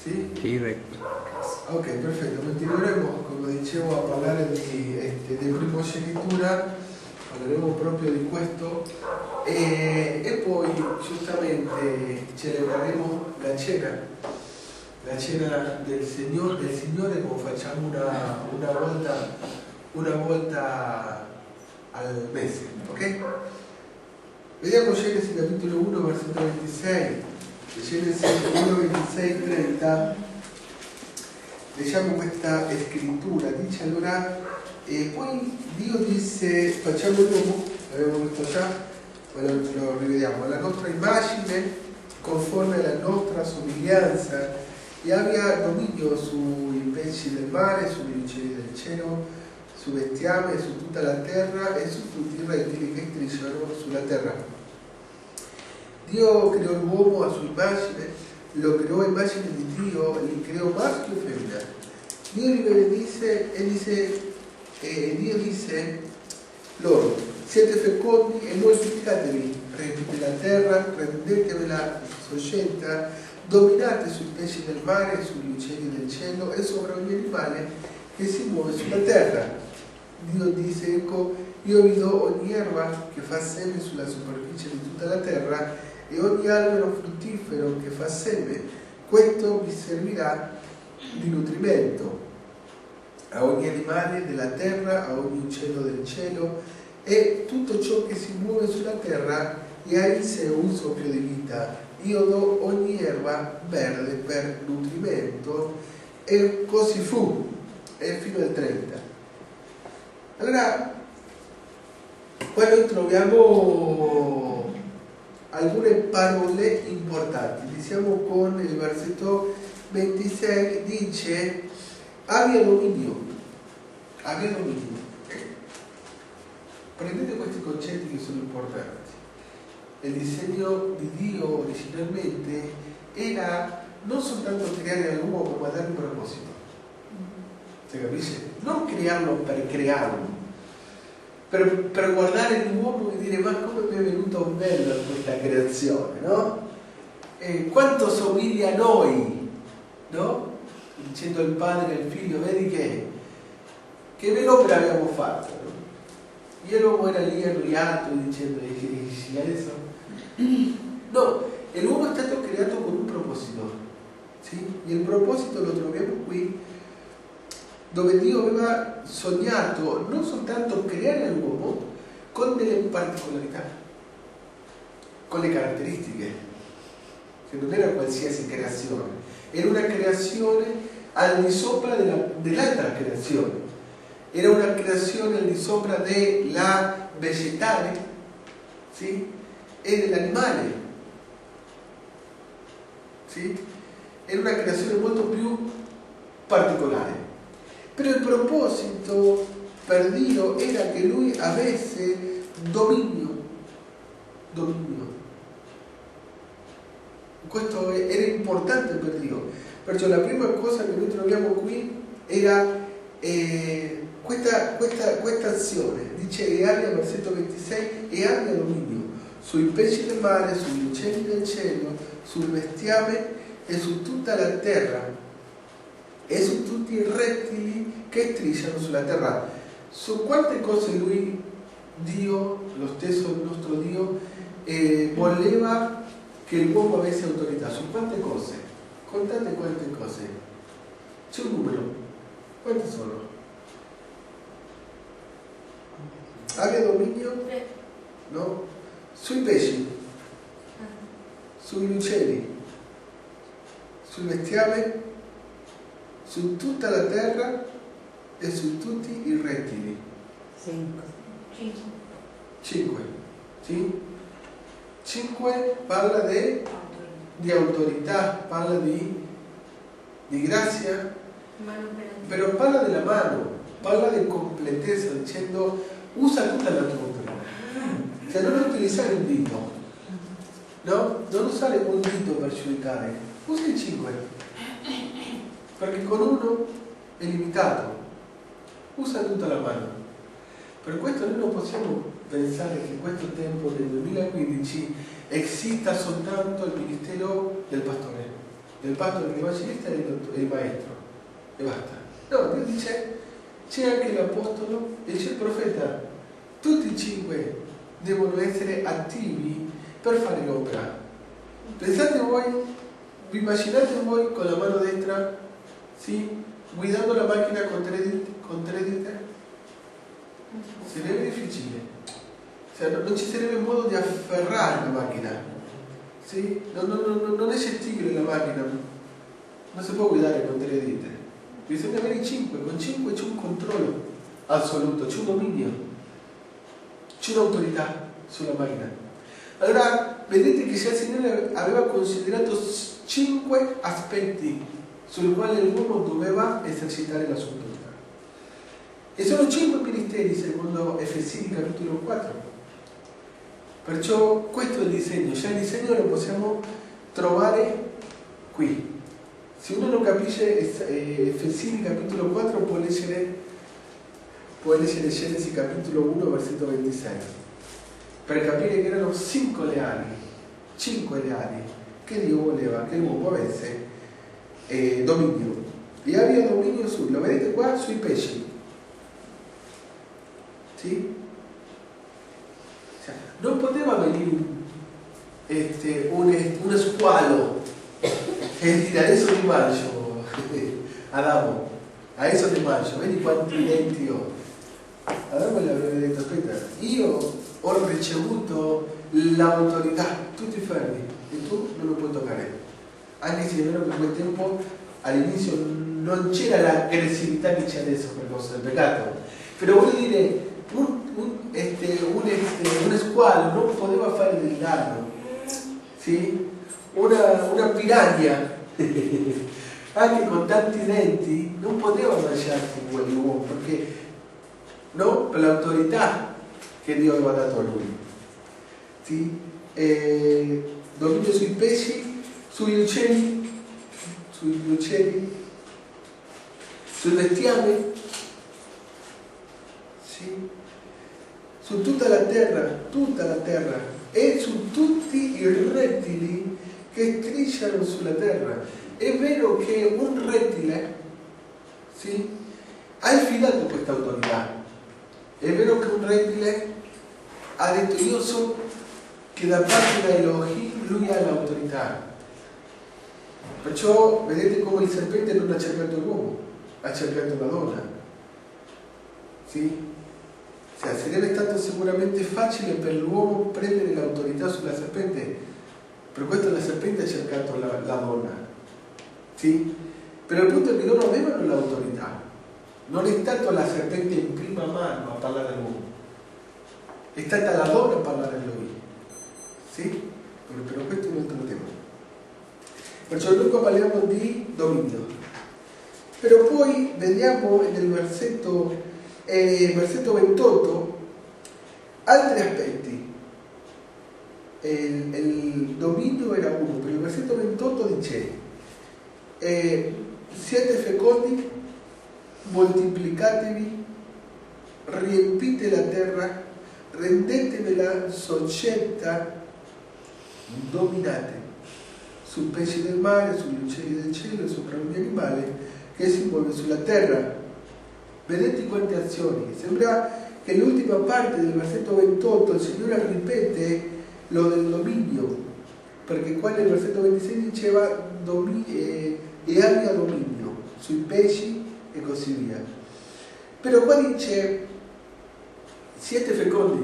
Sì? Diretto. Ok, perfetto, continueremo, come dicevo, a parlare di primogenitura, parleremo proprio di questo e poi giustamente celebreremo la cena del Signore come facciamo una volta al mese, ok? Vediamo Genesi capitolo 1, versetto 26, Genesi 1, 26, 30. Leggiamo questa scrittura, dice allora, e poi Dio disse, facciamo l'uomo, l'abbiamo visto già, ma lo rivediamo, alla nostra immagine, conforme alla nostra somiglianza, e abbia dominio sui pesci del mare, sugli uccelli del cielo, su bestiame, su tutta la terra e su tutti i rettili che strisciano sulla terra. Dio creò l'uomo a sua immagine, lo creò a immagine di Dio, li creò maschio e femmina. Dio gli benedisse e Dio disse loro: siete fecondi e moltiplicatevi, riempite la terra, rendetevela soscelta, dominate sui pesci del mare, sugli uccelli del cielo e sopra ogni animale che si muove sulla terra. Dio disse: ecco, io vi do ogni erba che fa seme sulla superficie di tutta la terra e ogni albero fruttifero che fa seme, questo vi servirà di nutrimento a ogni animale della terra, a ogni uccello del cielo e tutto ciò che si muove sulla terra e ha in sé un soffio di vita. Io do ogni erba verde per nutrimento, e così fu, e fino al 30. Allora, qua noi troviamo alcune parole importanti. Iniziamo con il versetto 26, dice abbia dominio. Abbia dominio. Prendete questi concetti che sono importanti. Il disegno di Dio originalmente era non soltanto creare all'uomo, ma dare un proposito. Si capisce? Non crearlo per crearlo, per guardare l'uomo e dire: ma come mi è venuto bello questa creazione, no? Quanto somiglia a noi, no? Dicendo il padre al figlio: vedi che bell'opera abbiamo fatto, no? E l'uomo era lì arrabbiato dicendo: e adesso? No, e l'uomo è stato creato con un proposito, sì? E il proposito lo troviamo qui, dove Dio aveva sognato non soltanto creare l'uomo con delle particolarità, con le caratteristiche, che non era qualsiasi creazione, era una creazione al di sopra dell'altra creazione, era una creazione al di sopra della vegetale, sì? E dell'animale, sì? Era una creazione molto più particolare. Però il proposito per Dio era che lui avesse dominio. Questo era importante per Dio. Perciò la prima cosa che noi troviamo qui era questa azione. Dice: e abbia, versetto 26, e abbia dominio sui pesci del mare, sugli uccelli del cielo, sul bestiame e su tutta la terra e su tutti i rettili che strisciano sulla terra. Su quante cose lui, Dio, lo stesso il nostro Dio, voleva che l'uomo avesse autorità? Su quante cose? Contate quante cose. C'è un numero. Quante sono? Abbia dominio? No? Sui pesci, sugli uccelli, sul bestiame, su tutta la terra e su tutti i rettili. 5. Sì? 5 parla di autorità, parla di grazia, però parla della mano, parla di completezza, dicendo: usa tutta la tua autorità. Cioè non utilizzare un dito, no? Non usare un dito per giudicare, usa i 5, perché con uno è limitato, usa tutta la mano. Per questo noi non possiamo pensare che in questo tempo del 2015 esista soltanto il ministero del pastore. il pastore, l'evangelista e il maestro, e basta. No, Dio dice, c'è anche l'apostolo e c'è il profeta. Tutti e 5 devono essere attivi per fare l'opera. Pensate voi, vi immaginate voi con la mano destra, sì, guidando la macchina con tre dita? Sarebbe difficile. Cioè, non ci sarebbe modo di afferrare la macchina. Sì? Non è gestibile la macchina. Non si può guidare con 3 dita. Bisogna avere 5. Con 5 c'è un controllo assoluto, c'è un dominio, c'è un'autorità sulla macchina. Allora, vedete che se il Signore aveva considerato 5 aspetti sul quale l'uomo doveva esercitare la sua autorità. E sono 5 ministeri secondo Efesini capitolo 4. Perciò questo è il disegno, cioè il disegno lo possiamo trovare qui. Se uno non capisce Efesini capitolo 4 può leggere Genesi capitolo 1 versetto 26, per capire che erano 5 leali che Dio voleva che l'uomo avesse dominio. E aveva dominio lo vedete qua, sui pesci. Sì? Cioè, non poteva venire un squalo e dire adesso ti mangio, Adamo, adesso ti mangio, vedi quanti denti ho. Adamo gli avrebbe detto, aspetta, io ho ricevuto l'autorità, tutti fermi, e tu non lo puoi toccare. Anche se è vero che in quel tempo all'inizio non c'era l'aggressività che c'è adesso per causa del peccato, però vuol dire un squalo non poteva fare del danno, sì? Una piranha anche con tanti denti non poteva mangiarsi quell'uomo, perché no? Per l'autorità che Dio aveva dato a lui, sì? Dominio sui pesci, sugli uccelli, sul bestiame, sì? Su tutta la terra e su tutti i rettili che strisciano sulla terra. È vero che un rettile, sì, ha affidato questa autorità. È vero che un rettile ha detto io so che da parte da Elohim lui ha l'autorità. Perciò vedete come il serpente non ha cercato l'uomo, ha cercato la donna. Sì? Cioè, sarebbe stato sicuramente facile per l'uomo prendere l'autorità sulla serpente, per questo la serpente ha cercato la donna. Sì? Però il punto è che loro avevano l'autorità. Non è stata la serpente in prima mano a parlare all'uomo, è stata la donna a parlare a lui. Sì? Però questo è un altro tema. Perciò noi parliamo di dominio. Però poi vediamo nel versetto 28 altri aspetti. Il dominio era uno, però il versetto 28 dice siete fecondi, moltiplicatevi, riempite la terra, rendetevela soggetta, dominate sui pesci del mare, sugli uccelli del cielo e sopra ogni animale che si muove sulla terra. Vedete quante azioni. Sembra che l'ultima parte del versetto 28 il Signore ripete lo del dominio, perché qua nel versetto 26 diceva e abbia dominio sui pesci e così via. Però qua dice siete fecondi,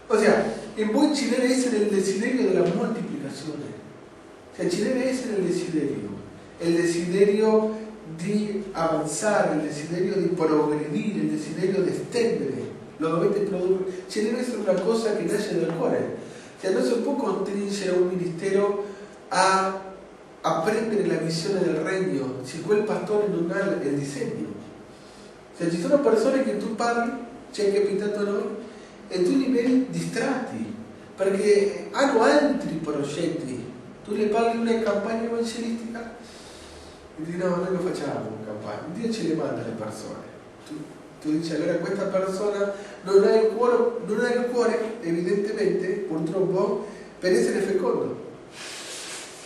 ossia in voi ci deve essere il desiderio della moltiplicazione, cioè ci deve essere il desiderio di avanzare, il desiderio di progredire, il desiderio di estendere, lo dovete produrre, ci deve essere una cosa che nasce dal cuore, cioè non si può costringere un ministero a prendere la visione del regno se quel pastore non ha il disegno. Se ci sono persone che tu parli, ci è capitato a noi, e tu li vedi distratti perché hanno altri progetti. Tu le parli di una campagna evangelistica e dici no, noi lo facciamo una campagna, Dio ce le manda le persone. Tu dici allora questa persona non ha il cuore evidentemente, purtroppo, per essere fecondo.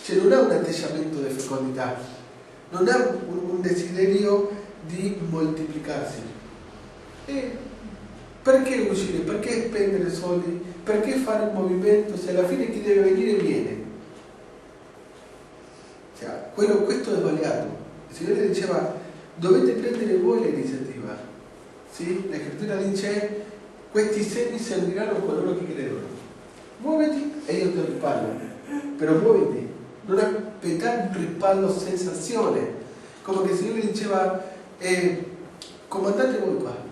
cioè non ha un atteggiamento di fecondità, non ha un desiderio di moltiplicarsi. E perché uscire? Perché spendere soldi? Perché fare un movimento se alla fine chi deve venire viene? Cioè, questo è sbagliato. Il Signore diceva dovete prendere voi l'iniziativa. Sì? La scrittura dice questi segni serviranno a coloro che credono. Muoviti e io ti rispallo. Però muoviti, non aspettare un rispallo senza azione. Come che il Signore diceva comandate voi qua.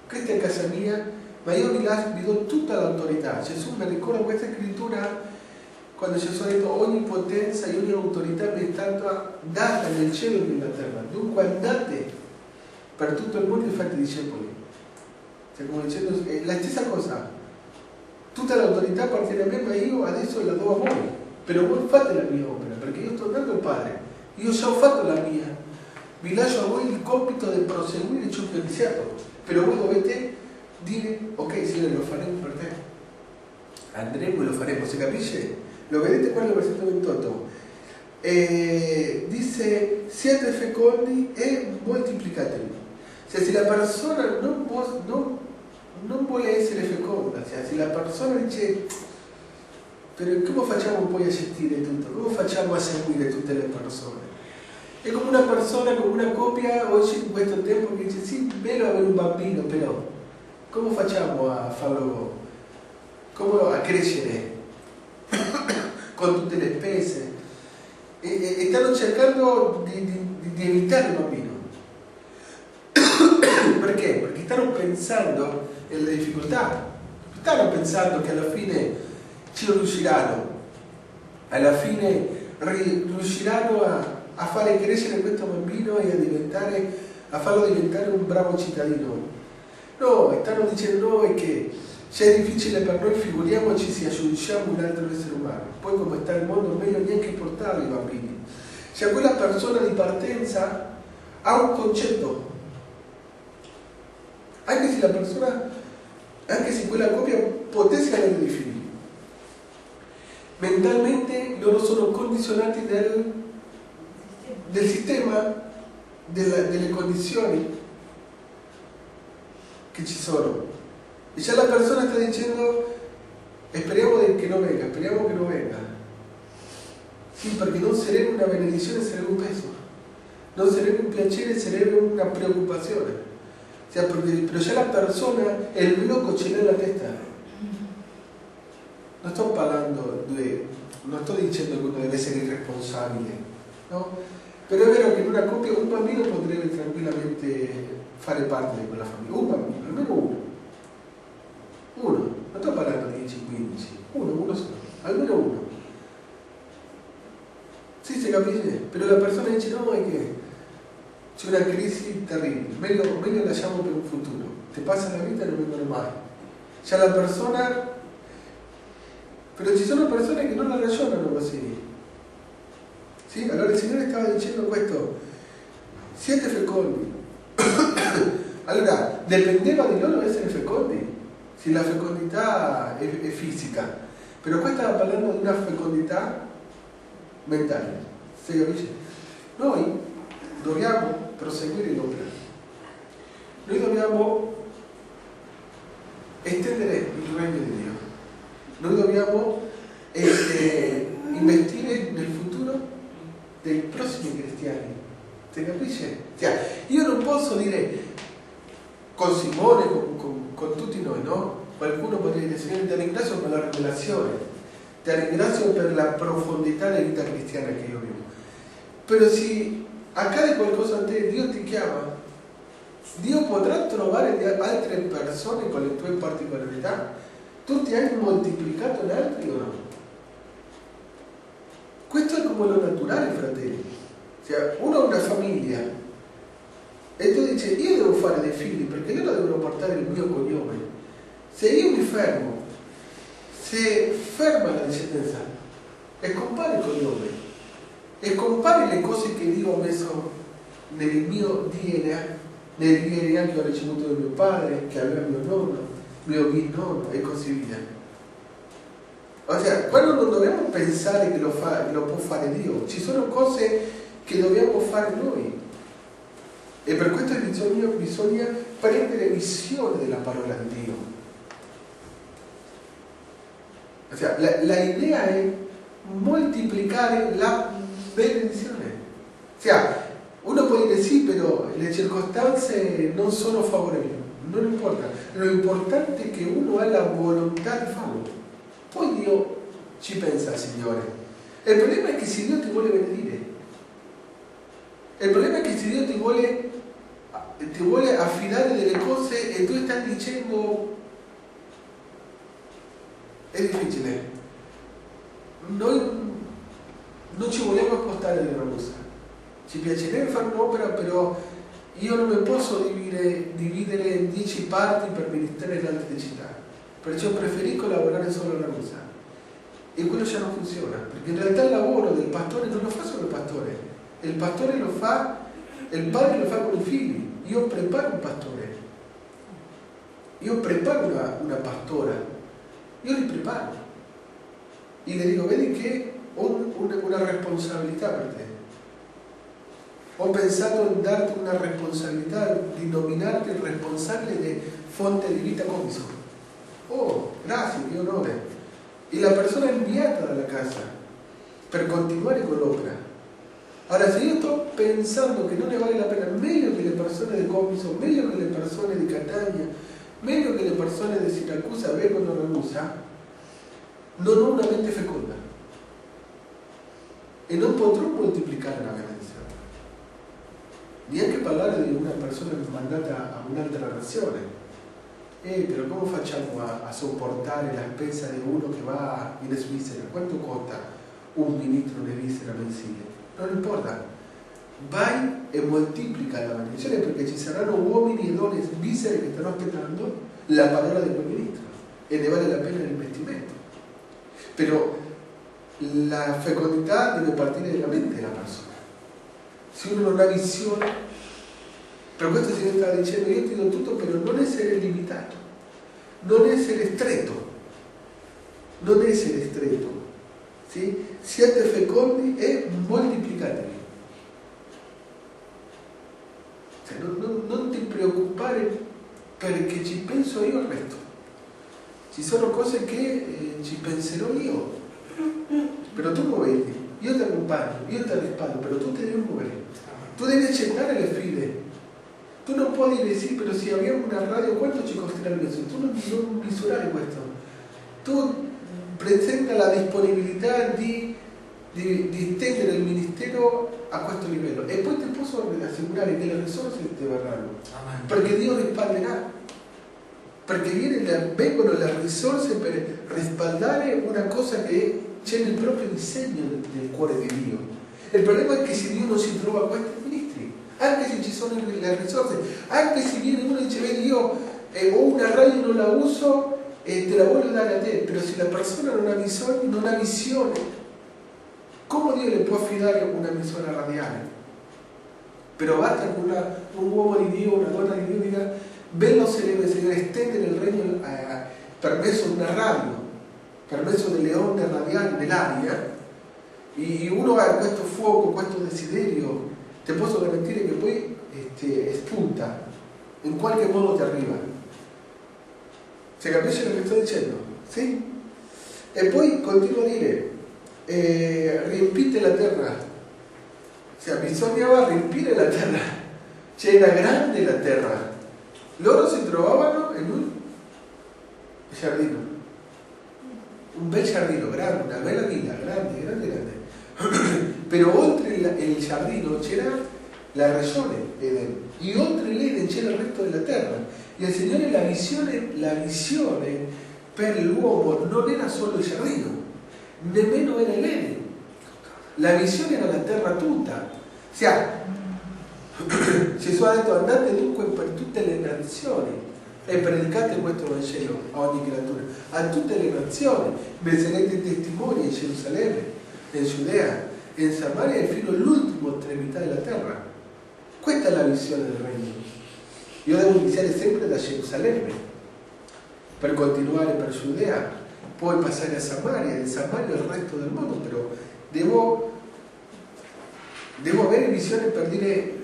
Questa è casa mia, ma io vi do tutta l'autorità. Gesù mi ricorda questa scrittura quando Gesù ha detto ogni potenza e ogni autorità mi è stata data nel cielo e nella terra. Dunque andate per tutto il mondo e fate discepoli. Cioè, come dicendo, è la stessa cosa. Tutta l'autorità appartiene a me, ma io adesso la do a voi. Però voi fate la mia opera, perché io sto dando al Padre. Io già ho fatto la mia. Vi lascio a voi il compito di proseguire ciò che ho iniziato. Però voi dovete dire, ok Signore, lo faremo per te. Andremo e lo faremo, si capisce? Lo vedete qua nel versetto 28. Dice, siate fecondi e moltiplicatevi. Cioè, se la persona non vuole essere feconda, cioè, se la persona dice, però come facciamo poi a gestire tutto? Come facciamo a seguire tutte le persone? È come una persona, come una coppia oggi in questo tempo che dice sì, bello avere un bambino, però come facciamo a farlo, come a crescere con tutte le spese? E stanno cercando di evitare il bambino. Perché? Perché stanno pensando nelle difficoltà, stanno pensando che alla fine ci riusciranno, alla fine riusciranno a fare crescere questo bambino e a farlo diventare un bravo cittadino. No, stanno dicendo noi che se è difficile per noi, figuriamoci se aggiungiamo un altro essere umano. Poi come sta il mondo, meglio neanche portarli i bambini. Se quella persona di partenza ha un concetto, anche se la persona, anche se quella coppia potesse avere dei figli, mentalmente loro sono condizionati del sistema, delle condizioni che ci sono. E già la persona sta dicendo speriamo che non venga, speriamo che non venga. Sì, perché non sarebbe una benedizione, sarebbe un peso. Non sarebbe un piacere, sarebbe una preoccupazione. Cioè, però già la persona è il blocco ce l'ha nella testa. Non sto parlando, non sto dicendo che uno deve essere irresponsabile, no? Però è vero che in una coppia un bambino potrebbe tranquillamente fare parte di quella famiglia. Un bambino, almeno uno. Uno, non sto parlando di 10, 15, uno solo, almeno uno. Sì, si capisce, però la persona dice no, è che c'è una crisi terribile, meglio lasciamo per un futuro. Ti passa la vita e non vengono mai. C'è la persona, però ci sono persone che non la ragionano così. Sì? Allora il Signore stava dicendo questo, siete fecondi. Allora, dipendeva di loro essere fecondi, se la fecondità è fisica, però qua stava parlando di una fecondità mentale, si capisce? Noi dobbiamo proseguire l'opera, noi dobbiamo estendere il regno di Dio, noi dobbiamo investire nel futuro dei prossimi cristiani, si capisce? Cioè, io non posso dire con Simone, con tutti noi, no? Qualcuno potrebbe dire Signore ti ringrazio per la rivelazione, ti ringrazio per la profondità della vita cristiana che io vivo, però se accade qualcosa a te, Dio ti chiama, Dio potrà trovare altre persone con le tue particolarità. Tu ti hai moltiplicato in altri o no? Questo è come lo naturale, fratelli. Cioè, uno ha una famiglia e tu dici io devo fare dei figli perché loro devono portare il mio cognome. Se io mi fermo, se ferma la discendenza e compare il cognome e compare le cose che Dio ha messo nel mio DNA, nel DNA che ho ricevuto da mio padre, che aveva mio nonno, mio bisnonno e così via. O sea, quando non dobbiamo pensare che lo può fare Dio, ci sono cose che dobbiamo fare noi. E per questo bisogna prendere visione della parola di Dio. O sea, la idea è moltiplicare la benedizione. O sea, uno può dire sì, però le circostanze non sono favorevoli. Non importa. Lo importante è che uno ha la volontà di farlo. Poi Dio ci pensa, Signore. Il problema è che se Dio ti vuole benedire, il problema è che se Dio ti vuole affidare delle cose e tu stai dicendo è difficile. Noi non ci vogliamo spostare di Ragusa. Ci piacerebbe fare un'opera, però io non mi posso dividere in 10 parti per ministeri in altre città. Perciò preferisco lavorare solo a Ragusa. E quello già non funziona, perché in realtà il lavoro del pastore non lo fa solo il pastore. Il pastore lo fa, il padre lo fa con i figli. Io preparo un pastore. Io preparo una pastora. Io li preparo. E le dico, vedi che ho una responsabilità per te. Ho pensato di darti una responsabilità, di nominarti il responsabile di fonte di vita Comiso. Oh, grazie, che onore. E la persona è inviata dalla casa per continuare con l'opera. Ora, se io sto pensando che non ne vale la pena, meglio che le persone di Comiso, meglio che le persone di Catania, meglio che le persone di Siracusa vengono a Ragusa, non ho una mente feconda e non potrò moltiplicare la benedizione. Neanche parlare di una persona mandata a un'altra nazione. Però come facciamo a sopportare la spesa di uno che va in Svizzera? Quanto costa un ministro di Svizzera mensile? Non importa. Vai e moltiplica la benedizione, perché ci saranno uomini e donne svizzere che stanno aspettando la parola di quel ministro e ne vale la pena l'investimento. Però la fecondità deve partire dalla mente della persona. Se uno non ha visione, per questo il Signore stava dicendo, io ti do tutto, però non essere limitato, non essere stretto, sì? Siate fecondi e moltiplicatevi. Cioè, non ti preoccupare perché ci penso io al resto. Ci sono cose che ci penserò io, però tu muoviti, io ti accompagno, io ti rispaldo, però tu ti devi muovere, tu devi accettare le sfide. Tu non puoi dire sì, però se abbiamo una radio, quanto ci costerà questo? Tu non misurare questo. Tu presenta la disponibilità di estendere il ministero a questo livello e poi ti posso assicurare che le risorse ti verranno. Amen. Perché Dio rispalderà. Perché vengono le risorse per rispaldare una cosa che c'è nel proprio disegno del cuore di Dio. Il problema è che se Dio non si trova questi ministri, anche se ci sono le risorse, anche se viene uno e dice, vedi, io ho una radio e non la uso e te la voglio dare a te, però se la persona non ha visione, come Dio le può affidare una misura radiale? Però basta che un uomo di Dio, una donna di Dio dica, bello sarebbe estendere il regno per mezzo di una radio, per mezzo delle onde radiali nell'aria, e uno ha questo fuoco, questo desiderio, ti posso garantire che poi spunta, in qualche modo ti arriva. Si capisce quello che sto dicendo? Sì? E poi continuo a dire, riempite la terra. Cioè, bisognava riempire la terra. C'era grande la terra. Loro si trovavano in un giardino, un bel giardino grande, una bella villa, grande. Però oltre il giardino c'era la regione Eden, e oltre l'Eden c'era il resto della terra. E il Signore la visione per l'uomo non era solo il giardino, nemmeno era l'Eden. La visione era la terra tutta. Gesù ha detto, andate dunque per tutte le nazioni e predicate questo Vangelo a ogni creatura, a tutte le nazioni, mi sarete testimoni in Gerusalemme, in Giudea, in Samaria e fino all'ultima estremità della terra. Questa è la visione del regno. Io devo iniziare sempre da Gerusalemme per continuare per Giudea poi passare a Samaria, in Samaria il resto del mondo, però devo avere visione per dire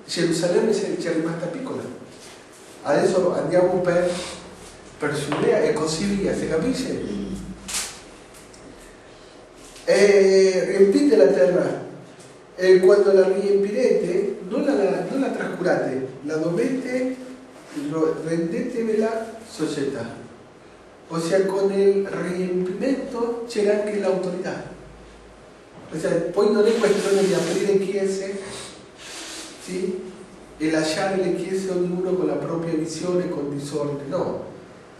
Gerusalemme c'è rimasta piccola, adesso andiamo per Giudea e così via, si capisce? E riempite la terra e quando la riempirete non la trascurate, la dovete, rendetevela società. Ossia con il riempimento c'era anche l'autorità. Ossia, poi non è questione di aprire chiese, sì? E lasciare le chiese ognuno con la propria visione, con disordine, no.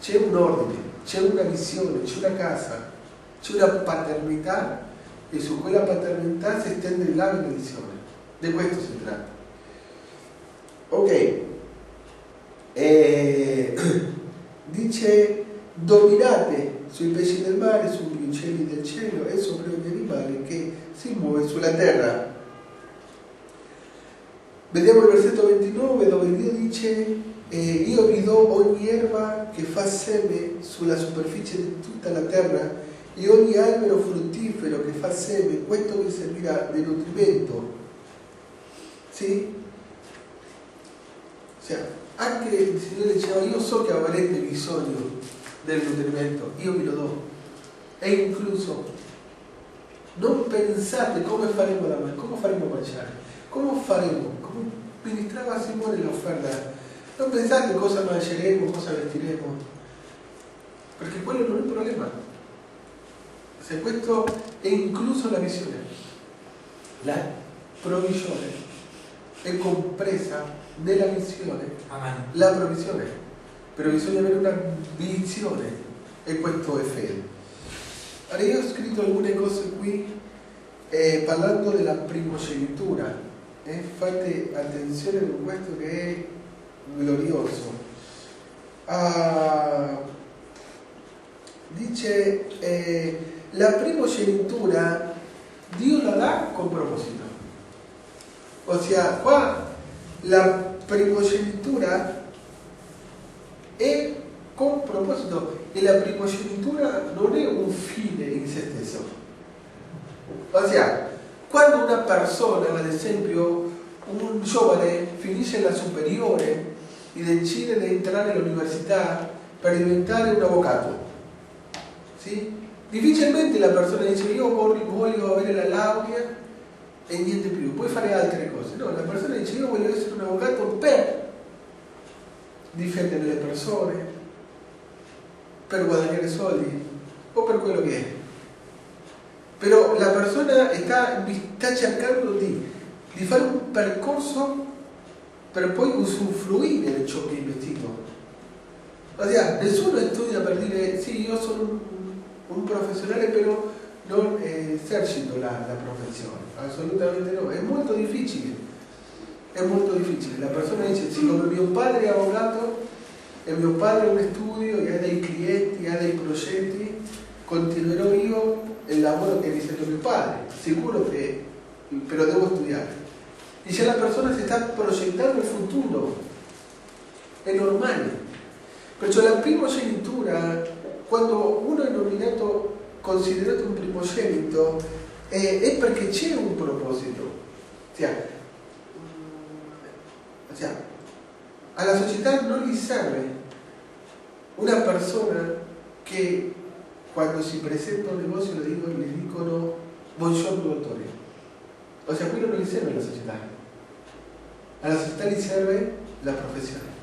C'è un ordine, c'è una visione, c'è una casa, c'è una paternità e su quella paternità si estende la benedizione. Di questo si tratta. Ok. Dice dominate sui pesci del mare, sugli uccelli del cielo e sopra ogni animale che si muove sulla terra. Vediamo il versetto 29 dove Dio dice io vi do ogni erba che fa seme sulla superficie di tutta la terra e ogni albero fruttifero che fa seme, questo vi servirà di nutrimento. Sì? Cioè, anche il Signore diceva io so che avrete bisogno del nutrimento, io vi lo do. E incluso non pensate come faremo da mangiare, come faremo a mangiare, come faremo, come ministrava Simone l'offerta. Non pensate cosa mangeremo, cosa vestiremo, perché quello non è il problema. Se questo è incluso la visione, la provvisione è compresa nella visione. Amen. La provvisione, però bisogna avere una visione e questo è fede. Allora io ho scritto alcune cose qui parlando della primogenitura, fate attenzione con questo che è glorioso. Dice la primogenitura Dio la dà con proposito, ossia qua la primogenitura è con proposito e la primogenitura non è un fine in se stesso. Ossia, quando una persona, ad esempio un giovane, finisce la superiore e decide di entrare all'università per diventare un avvocato, sì? Difficilmente la persona dice io voglio avere la laurea e niente più, puoi fare altre cose. No, la persona dice io voglio essere un avvocato per difendere le persone, per guadagnare soldi o per quello che è. Però la persona sta cercando di fare un percorso per poi usufruire di ciò che è investito. Ossia, nessuno studia per dire sì, io sono un professionale però non esercito la professione, assolutamente no, è molto difficile, la persona dice siccome mio padre è avvocato e mio padre ha un studio e ha dei clienti, ha dei progetti, continuerò io il lavoro che mi sento mio padre, sicuro che però devo studiare. Dice la persona si sta progettando il futuro, è normale, perciò la primogenitura, quando uno è nominato considerato un primogenito è perché c'è un proposito, alla società non gli serve una persona che quando si presenta a un negozio le dicono buongiorno dottore, ossia quello non gli serve alla società gli serve la professione.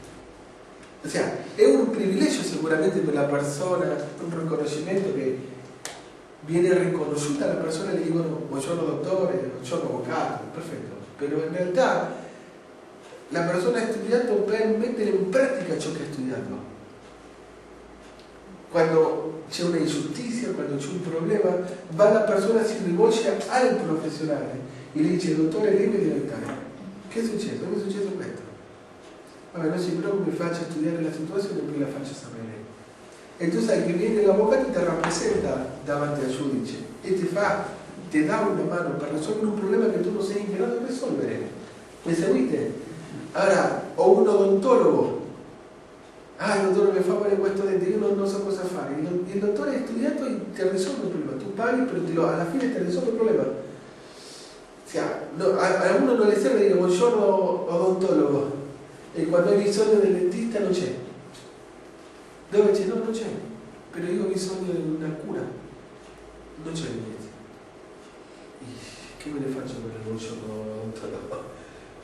Ossia, è un privilegio sicuramente per la persona, un riconoscimento che viene riconosciuta alla persona e le dicono buongiorno dottore, buongiorno avvocato, perfetto, però in realtà la persona ha studiato per mettere in pratica ciò che ha studiato. Quando c'è una ingiustizia, quando c'è un problema, va la persona, si rivolge al professionale e gli dice dottore lei mi deve aiutare. Che è successo? Mi è successo questo. Vabbè, non si preoccupi, mi faccia studiare la situazione e poi la faccia sapere. E tu sai che viene l'avvocato e ti rappresenta davanti al giudice e ti dà una mano per risolvere un problema che tu non sei in grado di risolvere. Mi seguite? Ora, o un odontologo Ah, il dottore mi fa male questo dente, io non so cosa fare. Il dottore ha studiato e ti risolve il problema. Tu paghi, però alla fine ti risolve il problema. A uno non le serve dire buongiorno odontologo e quando hai bisogno del dentista non c'è. Dove c'è? No, non c'è. Però io ho bisogno di una cura. Non c'è niente. Che me ne faccio con il buongiorno odontologo?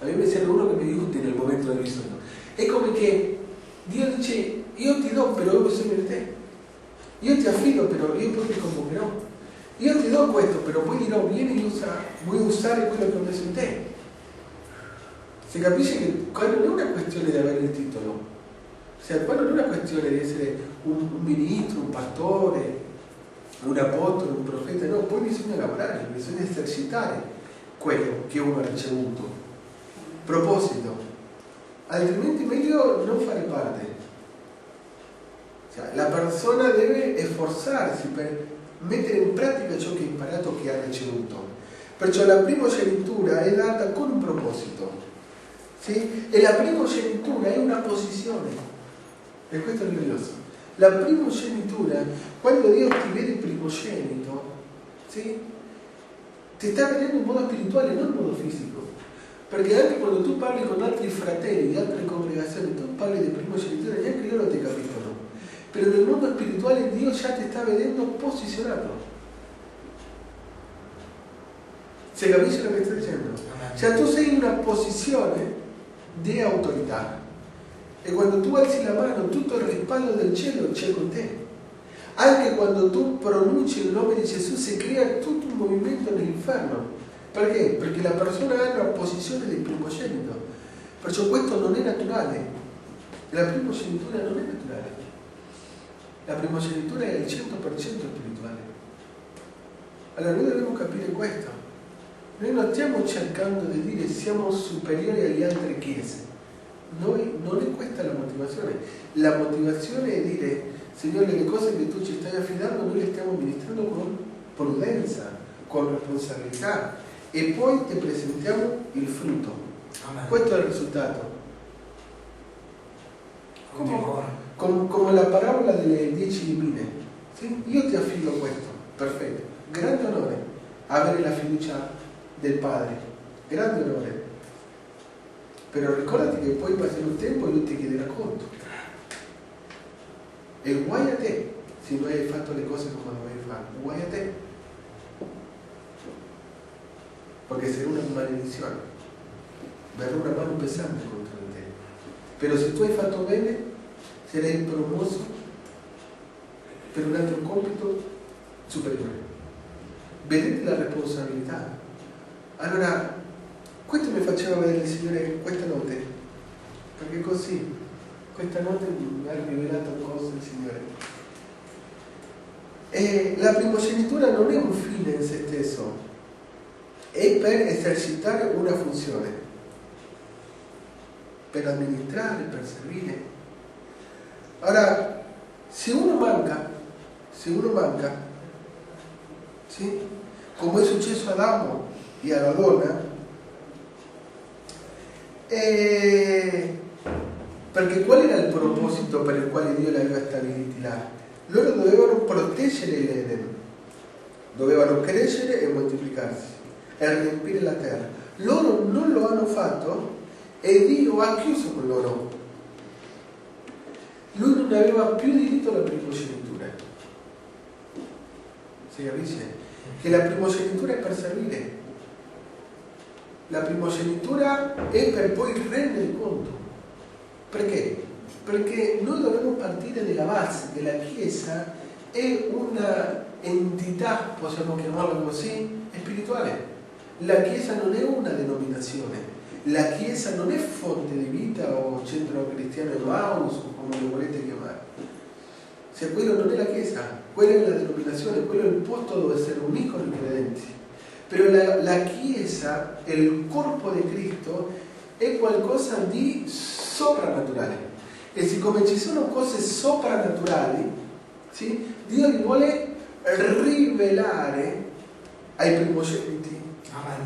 A me mi serve uno che mi aiuti nel momento del bisogno. È come che Dio dice, io ti do, però ho bisogno di te. Io ti affido, però io poi ti convocherò. Io ti do questo, però poi dirò, vieni e vuoi usare quello che ho messo in te. Si capisce che qua non è una questione di avere il titolo. Qua non è una questione di essere un ministro, un pastore, un apostolo, un profeta. No, poi bisogna lavorare, bisogna esercitare quello che uno ha ricevuto. Proposito. Altrimenti meglio non fare parte. La persona deve sforzarsi per mettere in pratica ciò che ha imparato, che ha ricevuto. Perciò la primogenitura è data con un proposito, sì? E la primogenitura è una posizione, e questo è glorioso. La primogenitura, quando Dio ti vede primogenito, sì? Ti sta vedendo in modo spirituale, non in modo fisico. Perché anche quando tu parli con altri fratelli di altre congregazioni, tu parli di primogenitura, neanche loro ti capiscono. Però nel mondo spirituale Dio già ti sta vedendo posizionato. Si capisce lo che sto dicendo? Cioè tu sei in una posizione di autorità e quando tu alzi la mano tutto il respaldo del cielo c'è con te. Anche quando tu pronunci il nome di Gesù si crea tutto un movimento nell'inferno. Perché? Perché la persona ha una posizione di primogenito. Perciò questo non è naturale. La primogenitura non è naturale. La primogenitura è il 100% spirituale. Allora noi dobbiamo capire questo. Noi non stiamo cercando di dire siamo superiori alle altre chiese. Noi non è questa la motivazione. La motivazione è dire, Signore, le cose che tu ci stai affidando noi le stiamo ministrando con prudenza, con responsabilità e poi ti presentiamo il frutto. Amen. Questo è il risultato. Come la parabola delle 10 mine. Sì? Io ti affido questo, perfetto. Grande onore avere la fiducia del Padre, grande onore. Però ricordati che poi passerà un tempo e lui ti chiederà conto. E guai a te se non hai fatto le cose come dovevi fare. Guai a te. Perché sarà una maledizione. Verrà una mano pesante contro di te. Però se tu hai fatto bene, sarai promosso per un altro compito superiore. Vedete la responsabilità. Allora, questo mi faceva vedere il Signore questa notte, perché così, questa notte mi ha rivelato cose il Signore. E la primogenitura non è un fine in se stesso, è per esercitare una funzione, per amministrare, per servire. Ora, se uno manca, sì? Come è successo ad Adamo e alla donna, perché qual era il proposito per il quale Dio li aveva stabiliti là? Loro dovevano proteggere l'Eden, dovevano crescere e moltiplicarsi e riempire la terra. Loro non lo hanno fatto e Dio ha chiuso con loro. Lui non aveva più diritto alla primogenitura. Si capisce? Che la primogenitura è per servire. La primogenitura è per poi rendere conto. Perché? Perché noi dobbiamo partire dalla base, che la Chiesa è una entità, possiamo chiamarla così, spirituale. La Chiesa non è una denominazione. La Chiesa non è fonte di vita o centro cristiano Emmaus o come lo volete chiamare. Se quello non è la Chiesa, quella è la denominazione, quello è il posto dove essere unico i credenti. Però la Chiesa, il corpo di Cristo, è qualcosa di soprannaturale. E siccome ci sono cose soprannaturali, sì, Dio li vuole rivelare ai primogeniti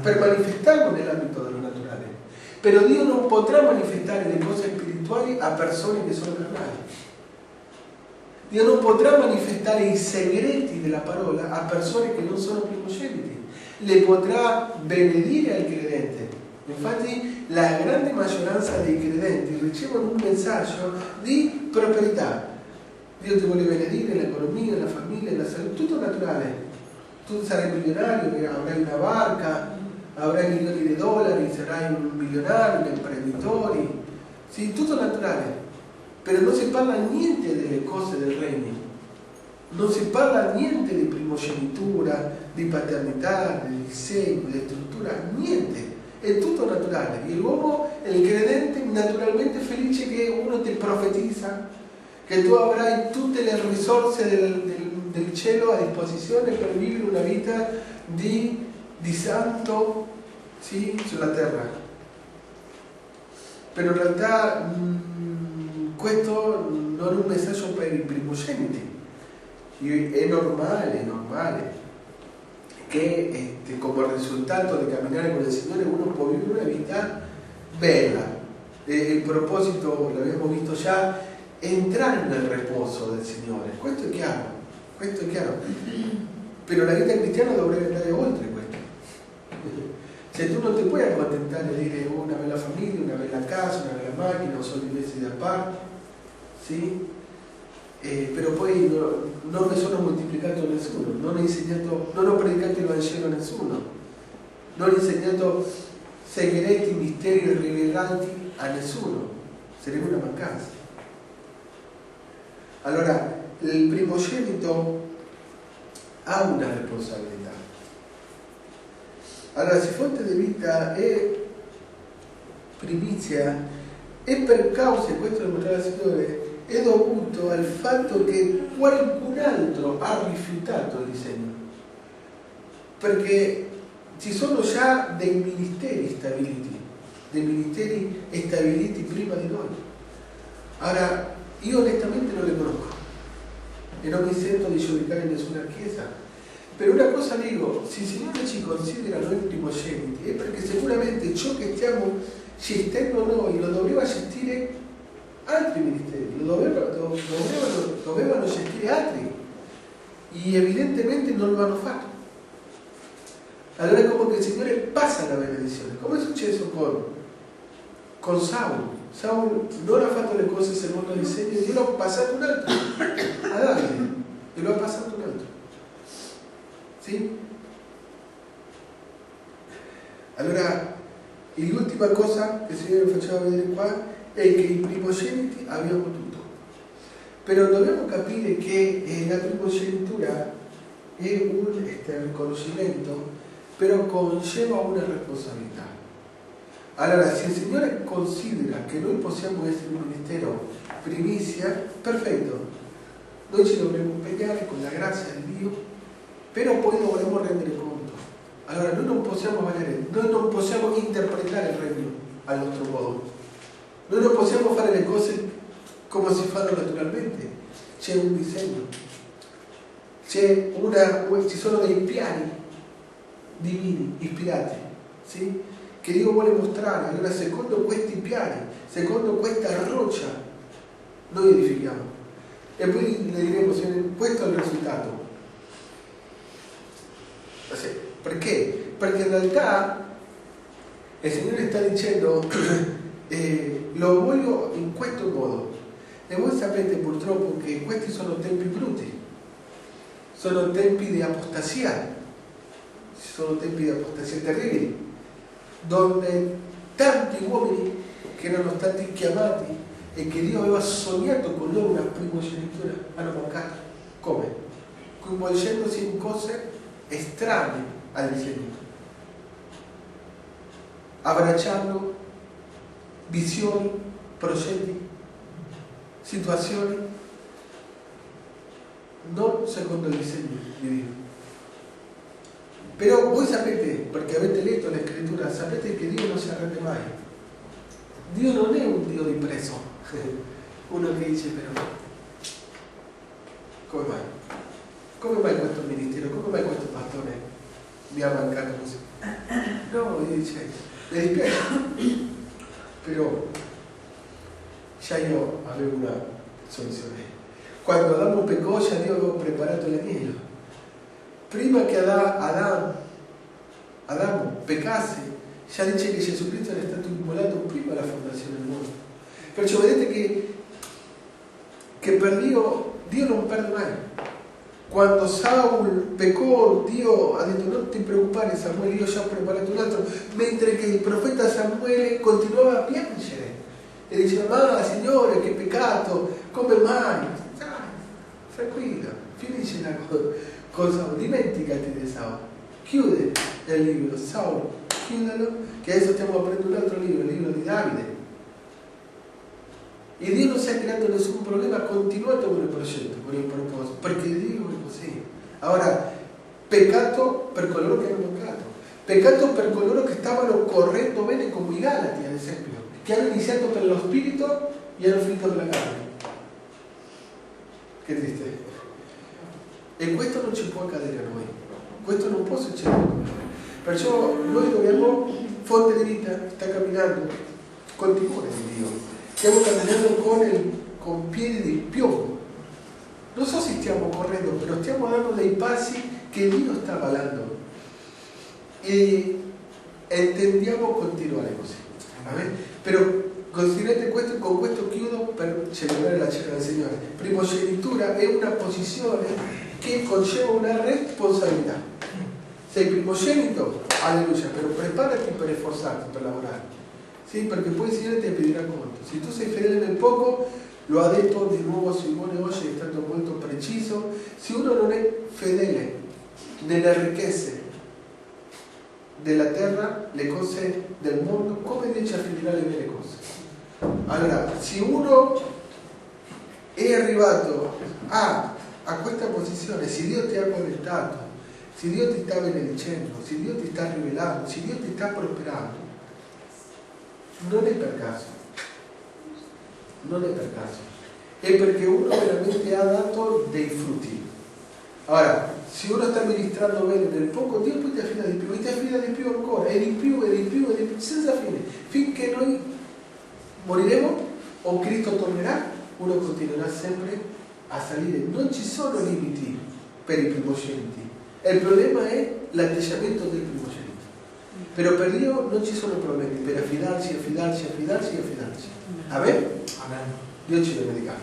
per manifestarlo nell'ambito dello naturale. Però Dio non potrà manifestare le cose spirituali a persone che sono carnali. Dio non potrà manifestare i segreti della parola a persone che non sono primogeniti. Le potrà benedire al credente. Infatti la grande maggioranza dei credenti ricevono un messaggio di prosperità. Dio ti vuole benedire l'economia, la famiglia, la salute, tutto naturale. Tu sarai milionario, avrai una barca, avrai milioni di dollari, sarai un milionario, un imprenditore. Sì, tutto naturale. Però non si parla niente delle cose del regno. Non si parla niente di primogenitura, di paternità, di seguito, di struttura, niente. È tutto naturale. E l'uomo, il credente, naturalmente felice che uno ti profetizza, che tu avrai tutte le risorse del cielo a disposizione per vivere una vita di santo, sì, sulla terra. Però in realtà questo non è un messaggio per i primogeniti. È normale che come risultato di camminare con il Signore uno può vivere una vita bella. Il proposito, l'abbiamo visto già, è entrare nel riposo del Signore. Questo è chiaro. Però la vita cristiana dovrebbe andare oltre questo. Se tu non ti puoi accontentare di dire una bella famiglia, una bella casa, una bella macchina, soldi messi da parte, sì? Però poi non mi sono moltiplicato a nessuno, non ho predicato il Vangelo a nessuno, non ho insegnato segreti, misteri rivelanti a nessuno, sarebbe una mancanza. Allora, il primogenito ha una responsabilità. Allora, se fonte di vita è primizia, e per causa, questo lo mostrava il Signore, è dovuto al fatto che qualcun altro ha rifiutato il disegno. Perché ci sono già dei ministeri stabiliti prima di noi. Ora, io onestamente non le conosco e non mi sento di giudicare nessuna chiesa. Per una cosa dico, se il Signore ci considera noi primogeniti, è perché sicuramente ciò che stiamo gestendo noi lo doveva gestire altri ministeri, lo dovevano gestire altri, e evidentemente non lo hanno fatto. Allora è come che il Signore passa la benedizione, come è successo con Saulo. Saulo non ha fatto le cose secondo il disegno, io l'ho passato un altro, a Davide, e lo ha passato un altro. Sì? Allora, l'ultima cosa che il Signore faceva vedere qua è che i primogeniti abbiamo tutto. Però dobbiamo capire che la primogenitura è un riconoscimento, però conceva una responsabilità. Allora, se il Signore considera che noi possiamo essere un ministero primizia, perfetto. Noi ci dovremo impegnare con la grazia di Dio, però poi dovremo rendere conto. Allora, noi non possiamo interpretare il regno al nostro modo. Noi non possiamo fare le cose come si fanno naturalmente. C'è un disegno, ci sono dei piani divini ispirati, sì? Che Dio vuole mostrare. Allora, secondo questi piani, secondo questa roccia, noi edifichiamo. E poi le diremo, questo è il risultato. Perché? Perché in realtà il Signore sta dicendo lo voglio in questo modo. E voi sapete purtroppo che questi sono tempi brutti, sono tempi di apostasia, terribili, dove tanti uomini che erano stati chiamati e che Dio aveva sognato con loro una primogenitura hanno mancato. Come? Coinvolgendosi in cose estranee al disegno, abbracciando visioni, progetti, situazioni non secondo il disegno di Dio. Però voi sapete, perché avete letto la scrittura, sapete che Dio non si arrende mai. Dio non è un Dio di preso. Uno che dice però, come mai? Come mai questo ministero? Come mai questo pastore mi ha mancato così? No, gli dice, mi dispiace, Però già io avevo una soluzione. Quando Adamo peccò, già Dio aveva preparato l'agnello. Prima che Adamo peccasse, già dice che Gesù Cristo era stato immolato prima della fondazione del mondo. Perciò vedete che per Dio non perde mai. Quando Saul peccò, Dio ha detto non ti preoccupare Samuele, io già ho preparato un altro, mentre che il profeta Samuele continuava a piangere e diceva ma Signore che peccato, come mai? Tranquilla, finisce la cosa, dimenticati di Saul, chiude il libro, Saul, chiudelo, che adesso stiamo aprendo un altro libro, il libro di Davide. E Dio non si è creato nessun problema, ha continuato con il progetto, con il proposito, perché Dio è così. Ora, peccato per coloro che hanno peccato, peccato per coloro che stavano correndo bene come i Galati, ad esempio, che hanno iniziato per lo spirito e hanno finito per la carne. Che triste. E questo non ci può accadere a noi, questo non può succedere a noi. Perciò noi dobbiamo, fonte di vita, sta camminando col timore di Dio. Stiamo camminando con piedi di piombo. Non so se stiamo correndo, però stiamo dando dei passi che Dio sta avvalando. E intendiamo continuare così. Però considerate questo, con questo chiudo per celebrare la cena del Signore. Primogenitura è una posizione che concede una responsabilità. Sei primogenito, alleluia, però preparati per sforzarti, per lavorare. Sì, perché poi il Signore ti pedirà conto. Se tu sei fedele nel poco, lo ha detto di nuovo Simone oggi, è stato molto preciso, se uno non è fedele nelle ricchezze della terra, le cose del mondo, come riesce a finire le vere cose? Allora, se uno è arrivato a questa posizione, se Dio ti ha connettato, se Dio ti sta benedicendo, se Dio ti sta rivelando, se Dio ti sta prosperando, non è per caso, non è per caso, è perché uno veramente ha dato dei frutti. Ora, se uno sta amministrando bene nel poco, Dio poi ti affida di più, e ti affida di più ancora, e di più, e di più, e di più, senza fine, finché noi moriremo o Cristo tornerà, uno continuerà sempre a salire. Non ci sono limiti per i primogeniti, il problema è l'atteggiamento del primogenito. Però per Dio non ci sono problemi per affidarci. Amen? Dio ci benedica.